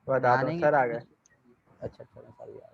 बता दो, मानेंगे सर आ नहीं। गए। अच्छा अच्छा, सॉरी यार।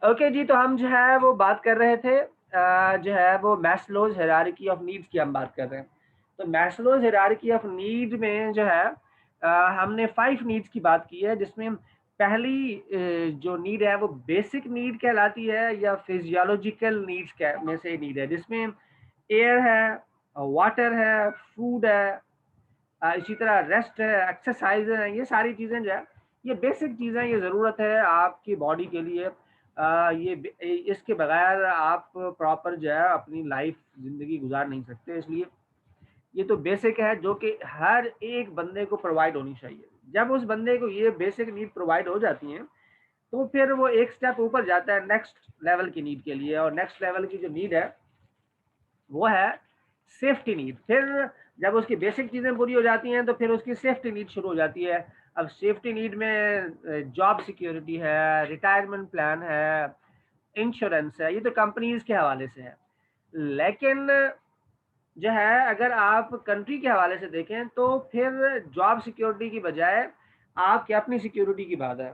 ओके जी, तो हम जो है वो बात कर रहे थे जो है वो मैस्लोज हायरार्की ऑफ नीड्स की हम बात कर रहे हैं। तो मैस्लोज हायरार्की ऑफ नीड में जो है हमने 5 नीड्स की बात की है, जिसमें पहली जो नीड है वो बेसिक नीड कहलाती है या फिजियोलॉजिकल नीड्स में से नीड है, जिसमें एयर है, वाटर है, फूड है, इसी तरह रेस्ट है, एक्सरसाइज है, ये सारी चीज़ें जो है ये बेसिक चीज़ें, ये ज़रूरत है आपकी बॉडी के लिए। इसके बगैर आप प्रॉपर जो है अपनी लाइफ ज़िंदगी गुजार नहीं सकते, इसलिए ये तो बेसिक है जो कि हर एक बंदे को प्रोवाइड होनी चाहिए। जब उस बंदे को ये बेसिक नीड प्रोवाइड हो जाती हैं, तो फिर वो एक स्टेप ऊपर जाता है नेक्स्ट लेवल की नीड के लिए, और नेक्स्ट लेवल की जो नीड है वो है सेफ्टी नीड। फिर जब उसकी बेसिक चीज़ें पूरी हो जाती हैं तो फिर उसकी सेफ्टी नीड शुरू हो जाती है। अब सेफ्टी नीड में जॉब सिक्योरिटी है, रिटायरमेंट प्लान है, इंश्योरेंस है, ये तो कंपनीज के हवाले से है। लेकिन जो है अगर आप कंट्री के हवाले से देखें तो फिर जॉब सिक्योरिटी की बजाय आपकी अपनी सिक्योरिटी की बात है।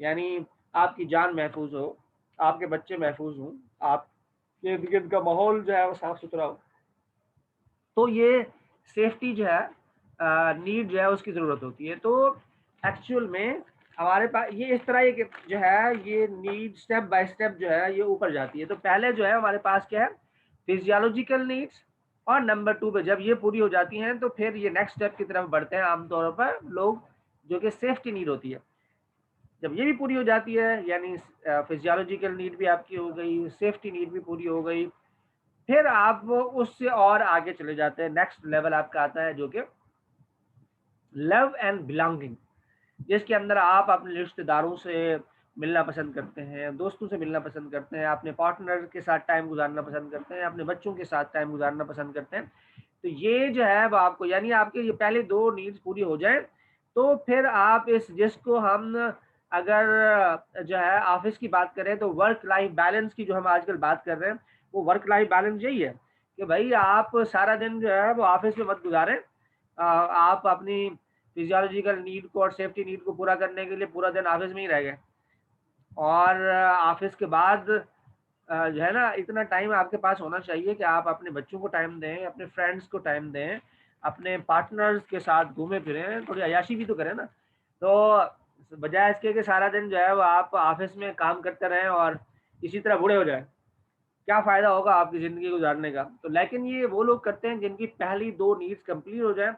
यानी आपकी जान महफूज हो, आपके बच्चे महफूज हों, आपके इर्द गिर्द का माहौल जो है वो साफ सुथरा हो, तो ये सेफ्टी जो है नीड जो है उसकी ज़रूरत होती है। तो एक्चुअल में हमारे पास ये इस तरह एक जो है ये नीड स्टेप बाय स्टेप जो है ये ऊपर जाती है। तो पहले जो है हमारे पास क्या है, फिजियोलॉजिकल नीड्स, और नंबर 2 पे जब ये पूरी हो जाती हैं तो फिर ये नेक्स्ट स्टेप की तरफ बढ़ते हैं आमतौर पर लोग, जो कि सेफ्टी नीड होती है। जब ये भी पूरी हो जाती है यानी फिजियोलॉजिकल नीड भी आपकी हो गई, सेफ्टी नीड भी पूरी हो गई, फिर आप वो उससे और आगे चले जाते हैं। नेक्स्ट लेवल आपका आता है जो कि लव एंड बिलोंगिंग, जिसके अंदर आप अपने रिश्तेदारों से मिलना पसंद करते हैं, दोस्तों से मिलना पसंद करते हैं, अपने पार्टनर के साथ टाइम गुजारना पसंद करते हैं, अपने बच्चों के साथ टाइम गुजारना पसंद करते हैं। तो ये जो है वो आपको यानी आपके ये पहले 2 नीड्स पूरी हो जाएँ, तो फिर आप इस जिसको हम अगर जो है ऑफ़िस की बात करें तो वर्क लाइफ़ बैलेंस की जो हम आजकल बात कर रहे हैं, वो वर्क लाइफ़ बैलेंस यही है कि भई आप सारा दिन जो है वो ऑफ़िस में मत गुज़ारें। आप अपनी फिजियोलॉजिकल नीड को और सेफ्टी नीड को पूरा करने के लिए पूरा दिन ऑफ़िस में ही रह गए, और ऑफ़िस के बाद जो है ना इतना टाइम आपके पास होना चाहिए कि आप अपने बच्चों को टाइम दें, अपने फ्रेंड्स को टाइम दें, अपने पार्टनर्स के साथ घूमें-फिरें, थोड़ी अय्याशी भी तो करें ना। तो बजाय इसके कि सारा दिन जो है वो आप ऑफ़िस में काम करते रहें और इसी तरह बूढ़े हो जाएँ, क्या फ़ायदा होगा आपकी ज़िंदगी गुज़ारने का? तो लेकिन ये वो लोग करते हैं जिनकी पहली 2 नीड्स कंप्लीट हो जाएँ,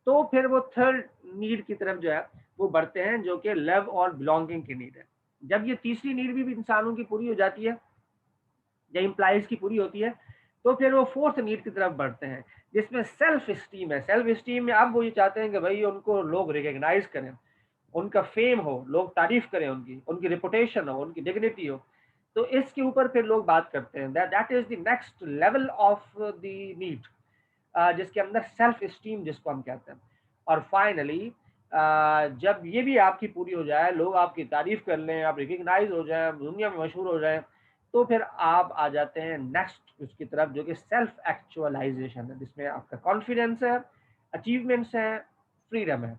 तो फिर वो थर्ड नीड की तरफ जो है वो बढ़ते हैं जो कि लव और बिलॉन्गिंग की नीड है। जब ये तीसरी नीड भी इंसानों की पूरी हो जाती है या एम्प्लॉइज़ की पूरी होती है, तो फिर वो फोर्थ नीड की तरफ बढ़ते हैं, जिसमें सेल्फ एस्टीम है। सेल्फ एस्टीम में अब वो ये चाहते हैं कि भई उनको लोग रिकॉग्नाइज़ करें, उनका फेम हो, लोग तारीफ़ करें उनकी, उनकी रेपुटेशन हो, उनकी डिग्निटी हो। तो इसके ऊपर फिर लोग बात करते हैं। That is the next level of the need, जिसके अंदर सेल्फ एस्टीम जिसको हम कहते हैं। और फाइनली जब ये भी आपकी पूरी हो जाए, लोग आपकी तारीफ़ कर लें, आप रिकॉग्नाइज़ हो जाएँ, दुनिया में मशहूर हो जाएँ, तो फिर आप आ जाते हैं नेक्स्ट उसकी तरफ जो कि सेल्फ एक्चुअलाइज़ेशन है, जिसमें आपका कॉन्फिडेंस है, अचीवमेंट्स हैं, फ्रीडम है।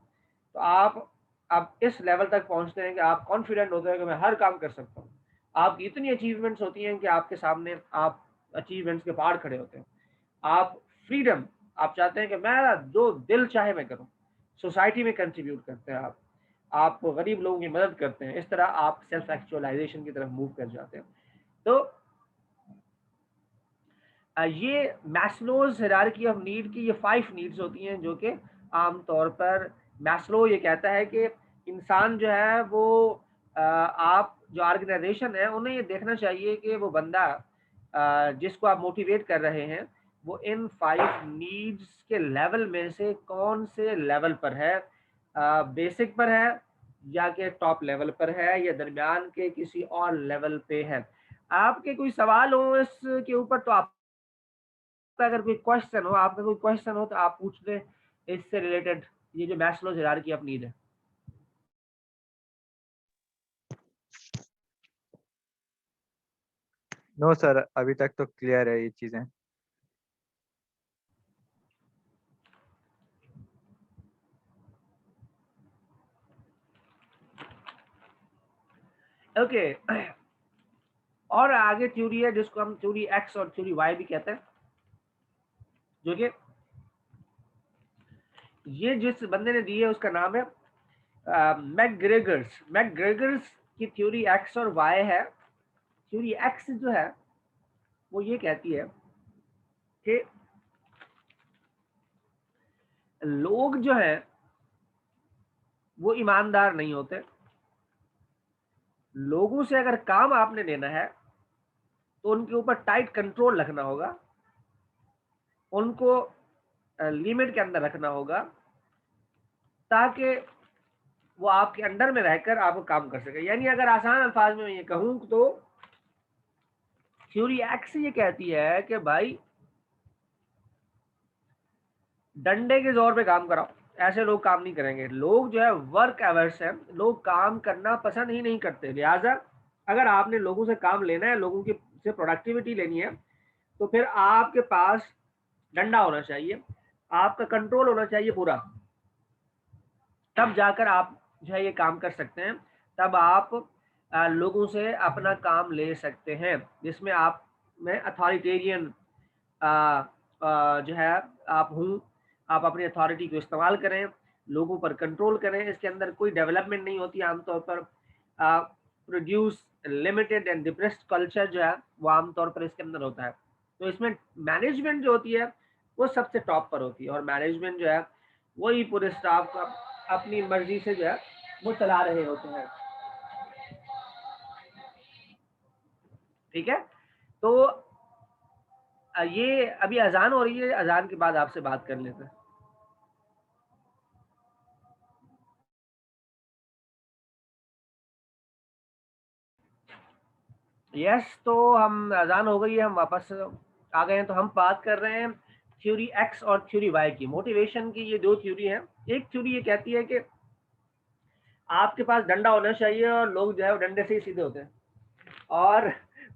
तो आप इस लेवल तक पहुँचते हैं कि आप कॉन्फिडेंट होते हैं कि मैं हर काम कर सकता हूँ। आपकी इतनी अचीवमेंट्स होती हैं कि आपके सामने आप अचीवमेंट्स के पहाड़ खड़े होते हैं। आप फ्रीडम, आप चाहते हैं कि मैं जो दिल चाहे मैं करूँ। सोसाइटी में कंट्रीब्यूट करते हैं आप। आप गरीब लोगों की मदद करते हैं। इस तरह आप सेल्फ एक्चुअलाइज़ेशन की तरफ मूव कर जाते हैं। तो ये मैस्लोज़ हायरार्की ऑफ नीड की ये 5 नीड्स होती हैं जो कि आम तौर पर मैस्लो ये कहता है कि इंसान जो है वो आप जो ऑर्गेनाइज़ेशन है उन्हें ये देखना चाहिए कि वो बंदा जिसको आप मोटिवेट कर रहे हैं, वो इन 5 नीड्स के लेवल में से कौन से लेवल पर है। बेसिक पर है या कि टॉप लेवल पर है या दरमियान के किसी और लेवल पे है। आपके कोई सवाल हो इसके ऊपर तो आप आपका अगर कोई क्वेश्चन हो आपका कोई क्वेश्चन हो तो आप पूछ लें इससे रिलेटेड, ये जो मैस्लोज़ हायरार्की ऑफ नीड है। नो सर, अभी तक तो क्लियर है ये चीज़ें। ओके। और आगे थ्योरी है जिसको हम थ्योरी एक्स और थ्योरी वाई भी कहते हैं, जो कि ये जिस बंदे ने दी है उसका नाम है मैकग्रेगर्स। मैकग्रेगर्स की थ्योरी एक्स और वाई है। थ्योरी एक्स जो है वो ये कहती है कि लोग जो है वो ईमानदार नहीं होते। लोगों से अगर काम आपने लेना है तो उनके ऊपर टाइट कंट्रोल रखना होगा, उनको लिमिट के अंदर रखना होगा ताकि वो आपके अंडर में रहकर आपको काम कर सके। यानी अगर आसान अल्फाज में मैं ये कहूँ तो थ्योरी एक्स ये कहती है कि भाई डंडे के जोर पे काम कराओ, ऐसे लोग काम नहीं करेंगे। लोग जो है वर्क एवर्स हैं, लोग काम करना पसंद ही नहीं करते। लिहाजा अगर आपने लोगों से काम लेना है, लोगों की से प्रोडक्टिविटी लेनी है, तो फिर आपके पास डंडा होना चाहिए, आपका कंट्रोल होना चाहिए पूरा। तब जाकर आप जो है ये काम कर सकते हैं। तब आप लोगों से अपना काम ले सकते हैं, जिसमें आप में अथॉरिटेरियन जो है आप हूँ, आप अपनी अथॉरिटी को इस्तेमाल करें, लोगों पर कंट्रोल करें। इसके अंदर कोई डेवलपमेंट नहीं होती आमतौर पर। Produce limited and depressed culture जो है वो आमतौर पर इसके अंदर होता है। तो इसमें मैनेजमेंट जो होती है वो सबसे टॉप पर होती है, और मैनेजमेंट जो है वही पूरे स्टाफ को अपनी मर्जी से जो है वो चला रहे होते हैं। ठीक है, तो ये अभी अजान हो रही है, अजान के बाद आपसे बात कर लेते हैं। यस, तो हम अजान हो गई है, हम वापस आ गए हैं। तो हम बात कर रहे हैं थ्योरी एक्स और थ्योरी वाई की। मोटिवेशन की ये दो थ्योरी हैं। एक थ्योरी ये कहती है कि आपके पास डंडा होना चाहिए और लोग जो है वो डंडे से ही सीधे होते हैं। और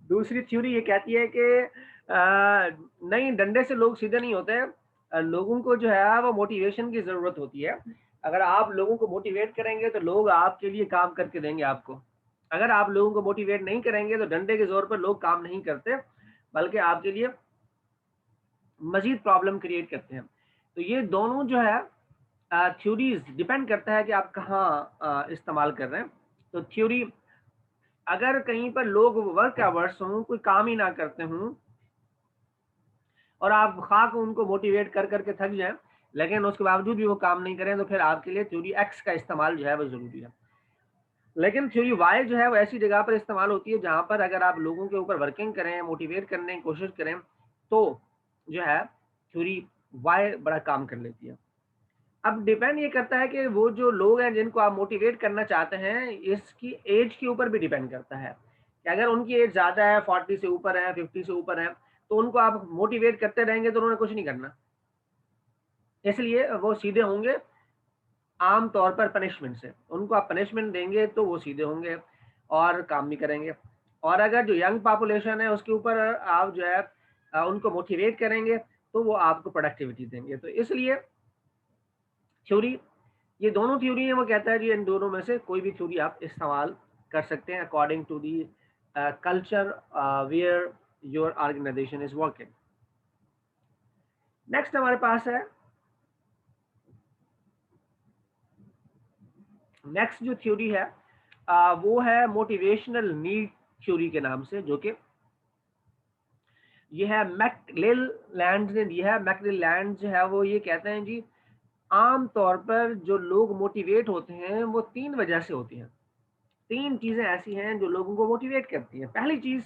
दूसरी थ्योरी ये कहती है कि नहीं, डंडे से लोग सीधे नहीं होते हैं। लोगों को जो है वो मोटिवेशन की ज़रूरत होती है। अगर आप लोगों को मोटिवेट करेंगे तो लोग आपके लिए काम करके देंगे आपको। अगर आप लोगों को मोटिवेट नहीं करेंगे तो डंडे के ज़ोर पर लोग काम नहीं करते, बल्कि आपके लिए मज़ीद प्रॉब्लम क्रिएट करते हैं। तो ये दोनों जो है थ्योरीज़ डिपेंड करता है कि आप कहाँ इस्तेमाल कर रहे हैं। तो थ्योरी, अगर कहीं पर लोग वर्क आवर्स हों, कोई काम ही ना करते हों, और आप खाक उनको मोटिवेट कर करके थक जाएं, लेकिन उसके बावजूद भी वो काम नहीं करें, तो फिर आपके लिए थ्योरी एक्स का इस्तेमाल जो है वो ज़रूरी है। लेकिन थ्योरी वाई जो है वो ऐसी जगह पर इस्तेमाल होती है जहाँ पर अगर आप लोगों के ऊपर वर्किंग करें, मोटिवेट करने की कोशिश करें, तो जो है थ्योरी वाई बड़ा काम कर लेती है। अब डिपेंड ये करता है कि वो जो लोग हैं जिनको आप मोटिवेट करना चाहते हैं, इसकी एज के ऊपर भी डिपेंड करता है कि अगर उनकी एज ज़्यादा है, 40 से ऊपर है, 50 से ऊपर है, तो उनको आप मोटिवेट करते रहेंगे तो उन्होंने कुछ नहीं करना। इसलिए वो सीधे होंगे आम तौर पर पनिशमेंट से। उनको आप पनिशमेंट देंगे तो वो सीधे होंगे और काम भी करेंगे। और अगर जो यंग पॉपुलेशन है उसके ऊपर आप जो है उनको मोटिवेट करेंगे तो वो आपको प्रोडक्टिविटी देंगे। तो इसलिए थ्योरी, ये दोनों थ्योरी है, वो कहता है जी इन दोनों में से कोई भी थ्योरी आप इस्तेमाल कर सकते हैं according to the culture where your organisation is working. Next हमारे पास है, नेक्स्ट जो थ्योरी है वो है मोटिवेशनल नीड थ्योरी के नाम से, जो कि ये है मैकलेलैंड ने दी है। मैकलेलैंड जो है वो ये कहते हैं जी आम तौर पर जो लोग मोटिवेट होते हैं वो तीन वजह से होती हैं। तीन चीजें ऐसी हैं जो लोगों को मोटिवेट करती हैं। पहली चीज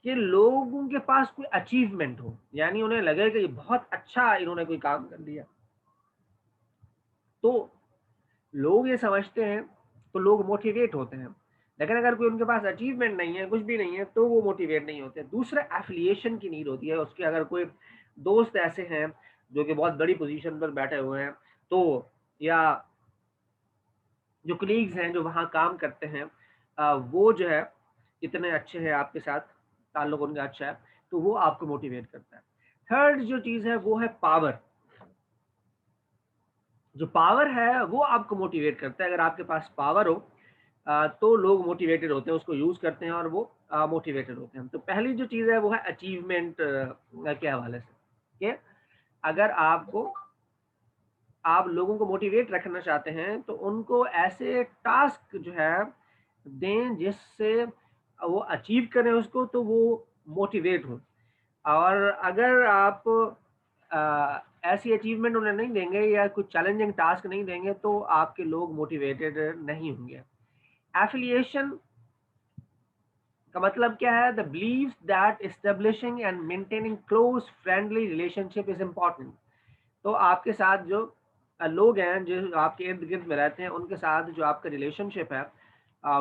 कि लोगों के पास कोई अचीवमेंट हो, यानी उन्हें लगे कि ये बहुत अच्छा इन्होंने कोई काम कर दिया, तो लोग ये समझते हैं, तो लोग मोटिवेट होते हैं। लेकिन अगर कोई उनके पास अचीवमेंट नहीं है, कुछ भी नहीं है, तो वो मोटिवेट नहीं होते। दूसरा एफिलिएशन की नीड होती है उसके। अगर कोई दोस्त ऐसे हैं जो कि बहुत बड़ी पोजीशन पर बैठे हुए हैं, तो या जो कलीग्स हैं जो वहाँ काम करते हैं वो जो है इतने अच्छे हैं आपके साथ, ताल्लुक उनका अच्छा है, तो वो आपको मोटिवेट करता है। थर्ड जो चीज़ है वो है पावर। जो पावर है वो आपको मोटिवेट करता है। अगर आपके पास पावर हो तो लोग मोटिवेटेड होते हैं, उसको यूज़ करते हैं और वो मोटिवेटेड होते हैं। तो पहली जो चीज़ है वो है अचीवमेंट के हवाले से, कि अगर आप लोगों को मोटिवेट रखना चाहते हैं तो उनको ऐसे टास्क जो है दें जिससे वो अचीव करें उसको, तो वो मोटिवेट हों। और अगर आप ऐसी अचीवमेंट उन्हें नहीं देंगे या कुछ चैलेंजिंग टास्क नहीं देंगे तो आपके लोग मोटिवेटेड नहीं होंगे। एफिलिएशन का मतलब क्या है? The believe that establishing and maintaining close friendly relationship is important. तो आपके साथ जो लोग हैं जो आपके इर्द गिर्द में रहते हैं, उनके साथ जो आपका रिलेशनशिप है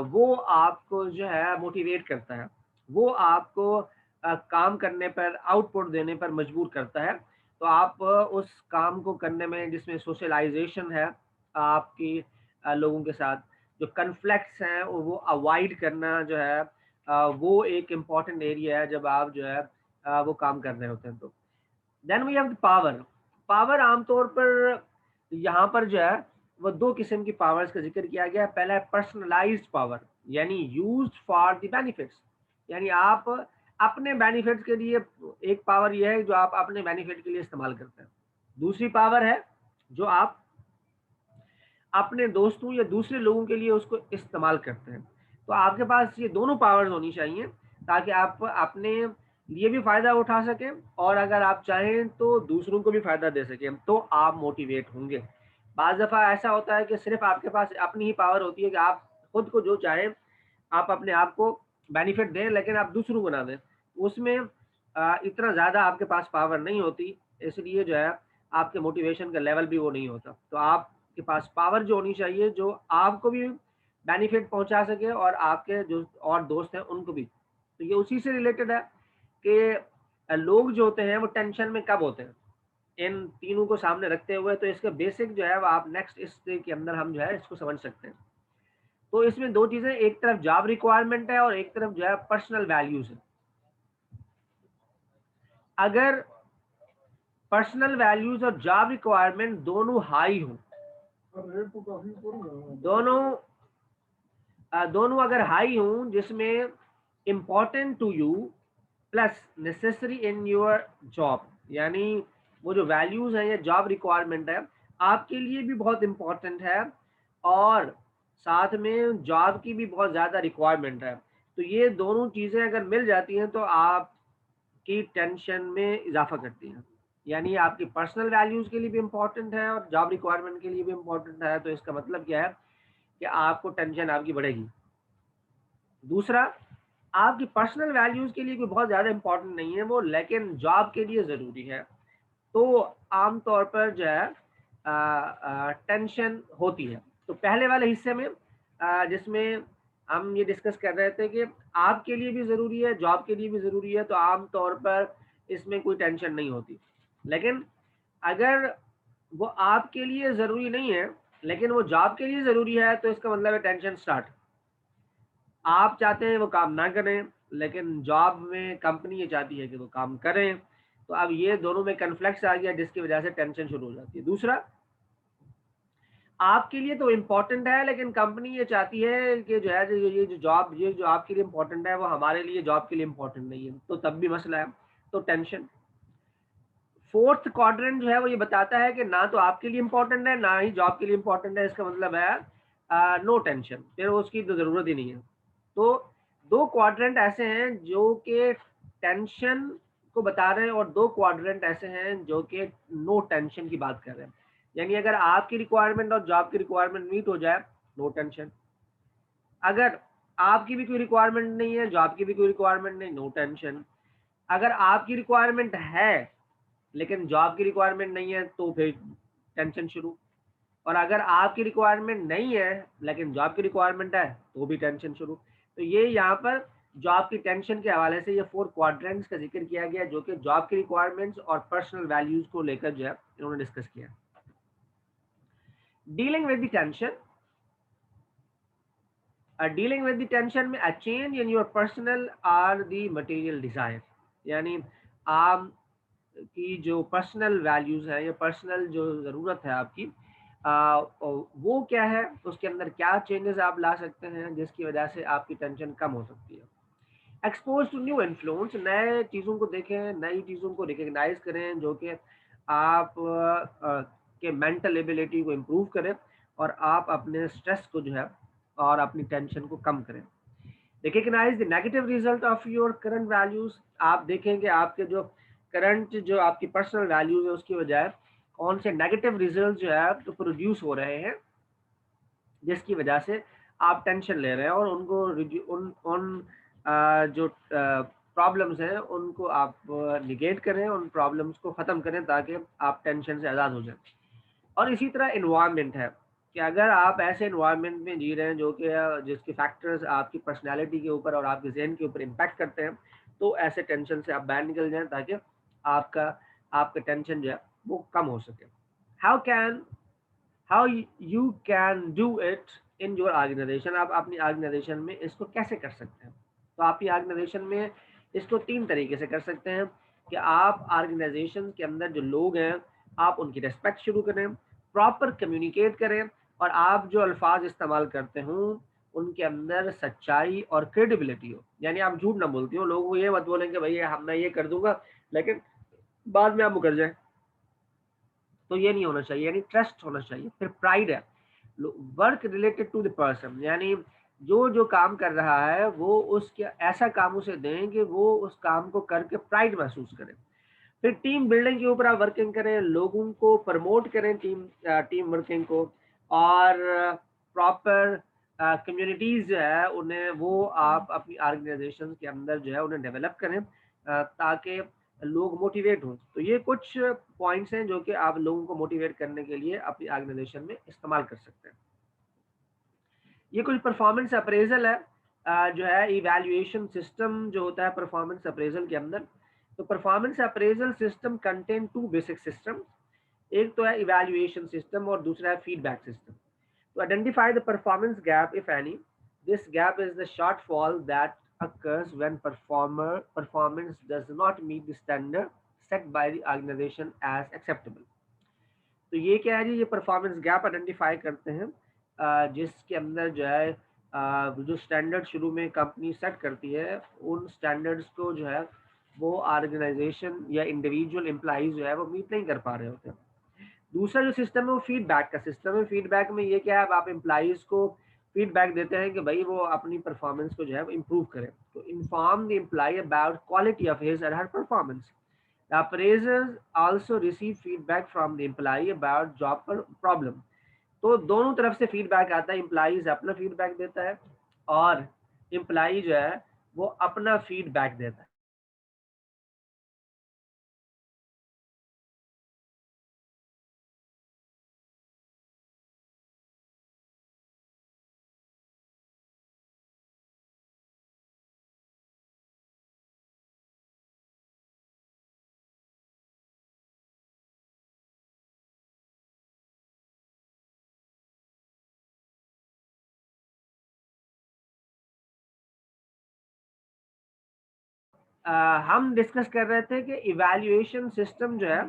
वो आपको जो है मोटिवेट करता है। वो आपको काम करने पर, आउटपुट देने पर मजबूर करता है। तो आप उस काम को करने में जिसमें सोशलाइजेशन है आपकी लोगों के साथ, जो कन्फ्लिक्ट्स हैं वो अवॉइड करना जो है वो एक इम्पॉर्टेंट एरिया है जब आप जो है वो काम कर रहे होते हैं। तो then we have the power. Power आमतौर पर यहाँ पर जो है वो दो किस्म की पावर्स का जिक्र किया गया है। पहला है पर्सनलाइज्ड पावर, यानी यूज्ड फॉर द बेनिफिट्स, यानी आप अपने बेनिफिट्स के लिए। एक पावर ये है जो आप अपने बेनिफिट के लिए इस्तेमाल करते हैं। दूसरी पावर है जो आप अपने दोस्तों या दूसरे लोगों के लिए उसको इस्तेमाल करते हैं। तो आपके पास ये दोनों पावर्स होनी चाहिए ताकि आप अपने लिए भी फ़ायदा उठा सकें और अगर आप चाहें तो दूसरों को भी फ़ायदा दे सकें, तो आप मोटिवेट होंगे। बाज़ दफ़ा ऐसा होता है कि सिर्फ़ आपके पास अपनी ही पावर होती है कि आप खुद को जो चाहें, आप अपने आप को बेनिफिट दें, लेकिन आप दूसरों को ना दें। उसमें इतना ज़्यादा आपके पास पावर नहीं होती, इसलिए जो है आपके मोटिवेशन का लेवल भी वो नहीं होता। तो आपके पास पावर जो होनी चाहिए, जो आपको भी बेनिफिट पहुँचा सके और आपके जो और दोस्त हैं उनको भी। तो ये उसी से रिलेटेड है कि लोग जो होते हैं वो टेंशन में कब होते हैं? इन तीनों को सामने रखते हुए तो इसका बेसिक जो है वो आप नेक्स्ट इसके अंदर हम जो है इसको समझ सकते हैं। तो इसमें 2 चीज़ें, एक तरफ जॉब रिक्वायरमेंट है और एक तरफ जो है पर्सनल वैल्यूज़ है। अगर पर्सनल वैल्यूज़ और जॉब रिक्वायरमेंट दोनों हाई हों, दोनों दोनों अगर हाई हों जिसमें important to you plus necessary in your job, यानी वो जो वैल्यूज़ हैं या जॉब रिक्वायरमेंट है, आपके लिए भी बहुत इम्पोर्टेंट है और साथ में जॉब की भी बहुत ज़्यादा रिक्वायरमेंट है। तो ये दोनों चीज़ें अगर मिल जाती हैं तो आपकी टेंशन में इज़ाफ़ा करती हैं। यानी आपकी पर्सनल वैल्यूज़ के लिए भी इम्पोर्टेंट है और जॉब रिक्वायरमेंट के लिए भी इम्पोर्टेंट है, तो इसका मतलब क्या है कि आपको टेंशन आपकी बढ़ेगी। दूसरा, आपकी पर्सनल वैल्यूज़ के लिए कोई बहुत ज़्यादा इम्पोर्टेंट नहीं है वो, लेकिन जॉब के लिए ज़रूरी है। तो आम तौर पर जो है टेंशन होती है। तो पहले वाले हिस्से में जिसमें हम ये डिस्कस कर रहे थे कि आपके लिए भी ज़रूरी है, जॉब के लिए भी ज़रूरी है, तो आम तौर पर इसमें कोई टेंशन नहीं होती। लेकिन अगर वो आपके लिए ज़रूरी नहीं है, लेकिन वो जॉब के लिए ज़रूरी है, तो इसका मतलब है टेंशन स्टार्ट। आप चाहते हैं वो काम ना करें, लेकिन जॉब में कंपनी ये चाहती है कि वो काम करें। तो अब ये दोनों में कॉन्फ्लिक्ट्स आ गया जिसकी वजह से टेंशन शुरू हो जाती है। दूसरा, आपके लिए तो इम्पोर्टेंट है लेकिन कंपनी ये चाहती है कि जो है ये जो आपके लिए इम्पोर्टेंट है वो हमारे लिए जॉब के लिए इम्पोर्टेंट नहीं है, तो तब भी मसला है, तो टेंशन। फोर्थ क्वाड्रेंट जो है वो ये बताता है कि ना तो आपके लिए इम्पोर्टेंट है ना ही जॉब के लिए इम्पोर्टेंट है, इसका मतलब है नो टेंशन, फिर उसकी तो ज़रूरत ही नहीं है। तो 2 क्वाड्रेंट ऐसे हैं जो कि टेंशन को बता रहे हैं और 2 क्वाड्रेंट ऐसे हैं जो कि नो टेंशन की बात कर रहे हैं। यानी अगर आपकी रिक्वायरमेंट और जॉब की रिक्वायरमेंट मीट हो जाए, नो टेंशन। अगर आपकी भी कोई रिक्वायरमेंट नहीं है, जॉब की भी कोई रिक्वायरमेंट नहीं, नो टेंशन। अगर आपकी रिक्वायरमेंट है लेकिन जॉब की रिक्वायरमेंट नहीं है तो फिर टेंशन शुरू। और अगर आपकी रिक्वायरमेंट नहीं है लेकिन जॉब की रिक्वायरमेंट है तो भी टेंशन शुरू। तो ये यहाँ पर जॉब की टेंशन के हवाले से ये 4 क्वाड्रेंट्स का जिक्र किया गया जो कि जॉब की रिक्वायरमेंट्स और पर्सनल वैल्यूज को लेकर जो है इन्होंने डिस्कस किया। Dealing with the tension, dealing with the tension में a change in your personal or the material desire, यानी आप की जो पर्सनल वैल्यूज़ है या पर्सनल जो ज़रूरत है आपकी, वो क्या है, उसके अंदर क्या चेंजेस आप ला सकते हैं जिसकी वजह से आपकी टेंशन कम हो सकती है। एक्सपोज टू न्यू इन्फ्लुएंस, नए चीज़ों को देखें, नई चीज़ों को रिकग्नाइज करें जो कि आप के मेंटल एबिलिटी को इम्प्रूव करें और आप अपने स्ट्रेस को जो है और अपनी टेंशन को कम करें। Recognise the negative result of your current values, आप देखेंगे आपके जो करंट जो आपकी पर्सनल वैल्यूज है उसकी बजाय कौन से नेगेटिव रिजल्ट जो है तो प्रोड्यूस हो रहे हैं जिसकी वजह से आप टेंशन ले रहे हैं और उनको उन उन जो प्रॉब्लम्स हैं उनको आप निगेट करें, उन प्रॉब्लम्स को ख़त्म करें ताकि आप टेंशन से आज़ाद हो जाएं। और इसी तरह एनवायरनमेंट है कि अगर आप ऐसे एनवायरनमेंट में जी रहे हैं जो कि जिसके फैक्टर्स आपकी पर्सनालिटी के ऊपर और आपके ज़हन के ऊपर इम्पैक्ट करते हैं, तो ऐसे टेंशन से आप बाहर निकल जाएं ताकि आपका आपका टेंशन जो है वो कम हो सके। How can how you can do it in your organisation, आप अपनी ऑर्गेनाइजेशन में इसको कैसे कर सकते हैं? तो आपकी ऑर्गेनाइजेशन में इसको 3 तरीके से कर सकते हैं कि आप ऑर्गेनाइजेशन के अंदर जो लोग हैं आप उनकी रिस्पेक्ट शुरू करें, प्रॉपर कम्युनिकेट करें और आप जो अल्फाज इस्तेमाल करते हों उनके अंदर सच्चाई और क्रेडिबिलिटी हो, यानी आप झूठ ना बोलती हो, लोगों को ये मत बोलें कि भैया हम मैं ये कर दूंगा लेकिन बाद में आप मुकर जाए। तो ये नहीं होना चाहिए, यानी ट्रस्ट होना चाहिए। फिर प्राइड है, work related to the person, यानी जो जो काम कर रहा है वो उसके ऐसा काम उसे दें कि वो उस काम को करके प्राइड महसूस करे। फिर टीम बिल्डिंग के ऊपर आप वर्किंग करें, लोगों को प्रमोट करें टीम वर्किंग को, और प्रॉपर कम्युनिटीज जो है उन्हें वो आप अपनी ऑर्गेनाइजेशन के अंदर जो है उन्हें डेवलप करें, ताकि लोग मोटिवेट हों। तो ये कुछ पॉइंट्स हैं जो कि आप लोगों को मोटिवेट करने के लिए अपनी ऑर्गेनाइजेशन में इस्तेमाल कर सकते हैं। ये कुछ परफॉर्मेंस अप्रेजल है, जो है इवैल्यूएशन सिस्टम जो होता है परफॉर्मेंस अप्रेजल के अंदर। तो performance appraisal system contain two basic system, एक तो है इवैल्यूएशन सिस्टम और दूसरा है feedback system. To identify the performance gap, if any, this gap is the shortfall that occurs when performance does not meet the standard set by the organization as acceptable. तो ये क्या है जी, ये performance gap identify करते हैं, जिसके अंदर जो है जो स्टैंडर्ड शुरू में कंपनी सेट करती है, उन स्टैंडर्ड्स को जो है वो ऑर्गेनाइजेशन या इंडिविजुअल एम्प्लॉइज जो है वो मीट नहीं कर पा रहे होते हैं। दूसरा जो सिस्टम है वो फीडबैक का सिस्टम है। फीडबैक में ये क्या है, आप एम्प्लॉइज को फीडबैक देते हैं कि भाई वो अपनी परफॉर्मेंस को जो है वो इम्प्रूव करें। तो inform the employee about quality of his और her performance. The appraisers also receive feedback from the employee about job problem. तो दोनों तरफ से फीडबैक आता है, एम्प्लॉइज अपना फीडबैक देता है और एम्प्लॉई जो है वो अपना फीडबैक देता है। हम डिस्कस कर रहे थे कि इवैल्यूएशन सिस्टम जो है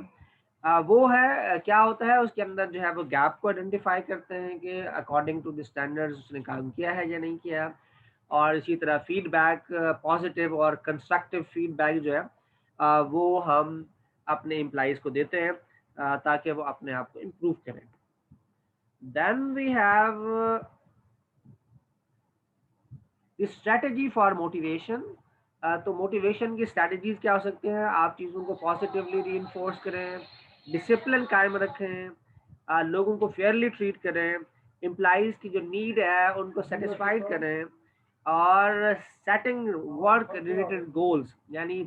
वो है क्या होता है, उसके अंदर जो है वो गैप को आइडेंटिफाई करते हैं कि अकॉर्डिंग टू द स्टैंडर्ड्स उसने काम किया है या नहीं किया। और इसी तरह फीडबैक, पॉजिटिव और कंस्ट्रक्टिव फीडबैक जो है वो हम अपने एम्प्लॉइज को देते हैं, ताकि वो अपने आप को इम्प्रूव करें। Then we have the strategy for motivation. तो मोटिवेशन की स्ट्रैटेजीज क्या हो सकती हैं, आप चीज़ों को पॉजिटिवली रीइंफोर्स करें, डिसिप्लिन कायम रखें, लोगों को फेयरली ट्रीट करें, एम्प्लॉइज की जो नीड है उनको सेटिस्फाइड करें, और सेटिंग वर्क रिलेटेड गोल्स, यानी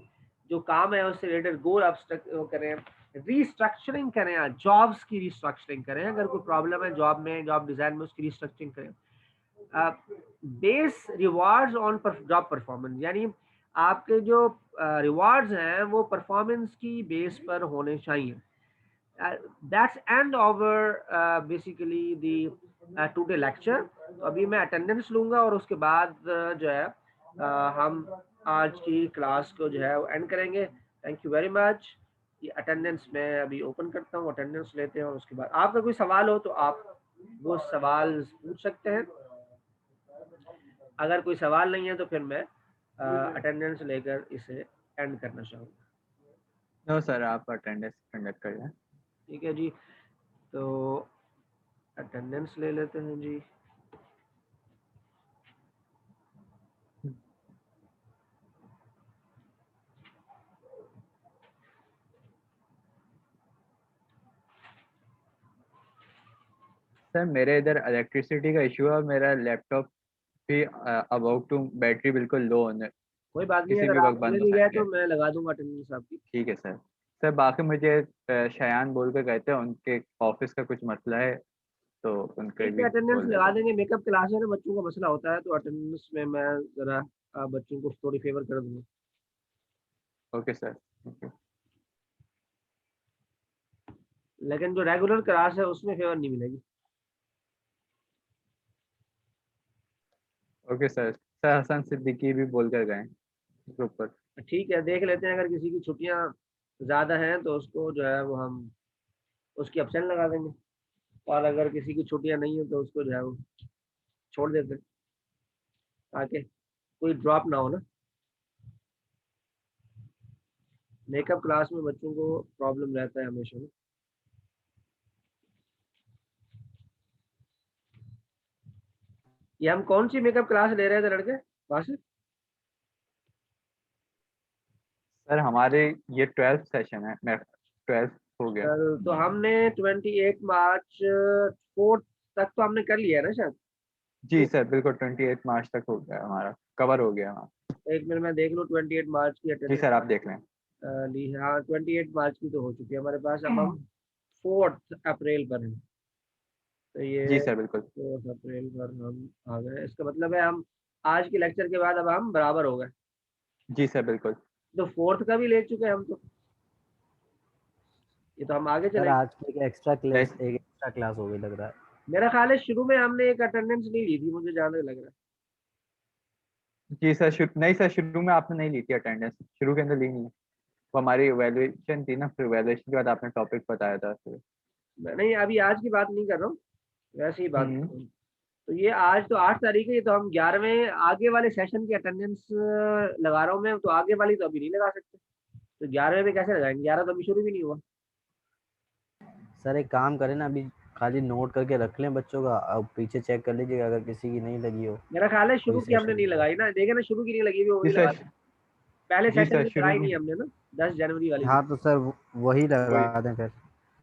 जो काम है उससे रिलेटेड गोल आप करें। रीस्ट्रक्चरिंग करें, जॉब्स की रीस्ट्रक्चरिंग करें, अगर कोई प्रॉब्लम है जॉब में, जॉब डिज़ाइन में, उसकी रीस्ट्रक्चरिंग करें। Base rewards on job performance, यानी आपके जो रिवार्ड्स हैं वो परफॉर्मेंस की बेस पर होने चाहिए। That's and over basically the today lecture. तो अभी मैं अटेंडेंस लूँगा और उसके बाद जो है हम आज की क्लास को जो है वो एंड करेंगे। Thank you very much. ये अटेंडेंस मैं अभी ओपन करता हूँ, अटेंडेंस लेते हैं और उसके बाद आपका कोई सवाल हो तो आप वो सवाल पूछ सकते हैं। अगर कोई सवाल नहीं है तो फिर मैं अटेंडेंस लेकर इसे एंड करना चाहूँगा। नो सर, आप अटेंडेंस कंडक्ट कर लें। ठीक है जी, तो अटेंडेंस ले लेते हैं जी। सर मेरे इधर इलेक्ट्रिसिटी का इशू है और मेरा लैपटॉप भी अबाउट टू बैटरी बिल्कुल लो होने, कोई बात नहीं, किसी अगर भी आप वक्त चले बंद हो भी गए सकती तो है। मैं लगा दूंगा अटेंडेंस आपकी। ठीक है सर। सर बाकी मुझे शयान बोल कर कहते हैं उनके ऑफिस का कुछ मसला है, तो उनके ठीक है, भी अटेंडेंस बोल लगा देता हूँ। देंगे। मेकअप क्लास है ना, बच्चों का मसला होता है, तो अटेंडेंस में मैं जरा बच्चों को थोड़ी फेवर कर दूंगा। Okay sir, thank you. लेकिन जो रेगुलर क्लास है उसमें फेवर नहीं मिलेगी। Okay sir. Sir Hasan Siddiqui भी बोल कर गए ग्रुप पर। ठीक है, देख लेते हैं, अगर किसी की छुट्टियां ज़्यादा हैं तो उसको जो है वो हम उसकी एब्सेंट लगा देंगे, और अगर किसी की छुट्टियां नहीं है तो उसको जो है वो छोड़ देते हैं, ताकि कोई ड्रॉप ना हो ना। मेकअप क्लास में बच्चों को प्रॉब्लम रहता है हमेशा ना। ये हम कौन सी मेकअप क्लास ले रहे थे लड़के वहां से? सर हमारे ये 12th सेशन है, मैं 12th हो गया। तो हमने 28 मार्च 4 तक तो हमने कर लिया है ना शायद। जी सर बिल्कुल 28 मार्च तक हो गया हमारा, कवर हो गया हमारा। एक मिनट मैं देख लूँ 28 मार्च की जी अटेंडेंस सर आप देख लें। ली है। हाँ 28 मार्च की तो हो चुकी है हमारे पास। अब हम 4 अप्रैल पर हैं। तो जी ये सर बिल्कुल। 4 अप्रैल पर हम आ गए। इसका मतलब है हम आज के लेक्चर के बाद अब हम बराबर हो गए। जी सर बिल्कुल। तो 4th का भी ले चुके हैं हम तो। ये तो हम आगे सर चलेंगे। आज की नहीं एक एक्स्ट्रा क्लास हो गई लग रहा है। मेरा ख्याल है शुरू में हमने एक अटेंडेंस नहीं ली थी, मुझे जहाँ तक लग रहा है। जी सर नहीं सर शुरू में आपने नहीं ली थी अटेंडेंस, शुरू के अंदर ली नहीं है। वो हमारी इवैल्यूएशन थी ना, फिर इवैल्यूएशन के बाद आपने टॉपिक बताया था फिर। नहीं अभी आज की बात नहीं कर रहा हूँ, वैसे ही बात कर हम्म। रहा हूँ। तो ये आज तो 8 तारीख है, ये तो हम 11वें आगे वाले सेशन की अटेंडेंस लगा रहा हूँ मैं, तो आगे वाली तो अभी नहीं लगा सकते। तो 11वें में कैसे लगाएंगे? 11 तो अभी शुरू भी नहीं हुआ। सर एक काम करें ना, अभी खाली नोट करके रख लें बच्चों का, अब पीछे चेक कर लीजिएगा अगर किसी की नहीं लगी हो मेरा ख्याल है कोई शुरू की हमने सेशन नहीं में। लगाई ना, देखे ना शुरू की नहीं लगी हुई, वो जी भी लगा सर। दें। पहले जी सेशन सर की शुरू कराई में नहीं हमने ना, 10 जनवरी वाली की। हाँ तो सर वही कोई। लगा दें फिर।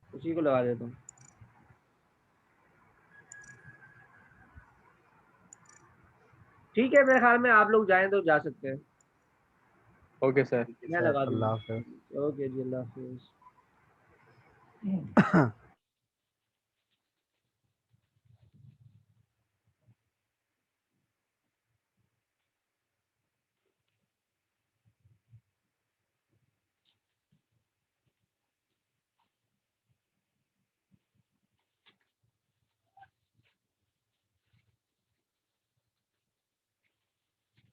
उसी को लगा देता हूँ। ठीक है, मेरे ख्याल में आप लोग जाएं तो जा सकते हैं। Okay sir. मैं सर लगा अल्लाह हाफिज़। दूंगा। ओके जी, अल्लाह हाफिज़।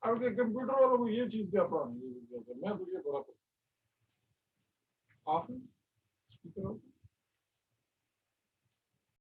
अब कंप्यूटर वालों को ये चीज क्या प्रॉब्लम है? मैं तुझे बड़ा आप